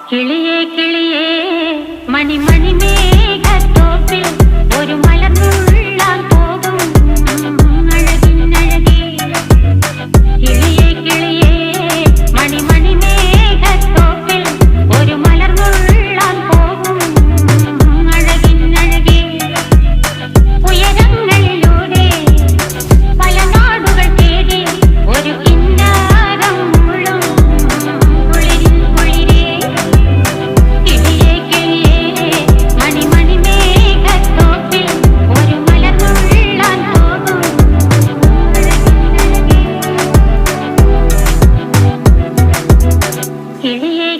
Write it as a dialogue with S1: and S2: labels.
S1: കിളിയേ കിളിയേ മണിമണി മേഘത്തോപ്പിൽ ഒരു മലർന്നുള്ളാൻ പോകും അഴകിനഴകേ. കിളിയേ കിളിയേ മണിമണി മേഘത്തോപ്പിൽ ഒരു മലർന്നുള്ളാൻ പോകും അഴകിനഴകേ. ഉയരങ്ങളിലൂടെ പല നാടുകൾ തേടി ഒരു കിന്നാരം മുള്ളും കുളിരിൻ കുളിരേ. കിളിയേ കിളിയേ മണിമണി മേഘത്തോപ്പിൽ ഒരു മലർന്നുള്ളാൻ പോകും അഴകിനഴകേ. കിളിയേ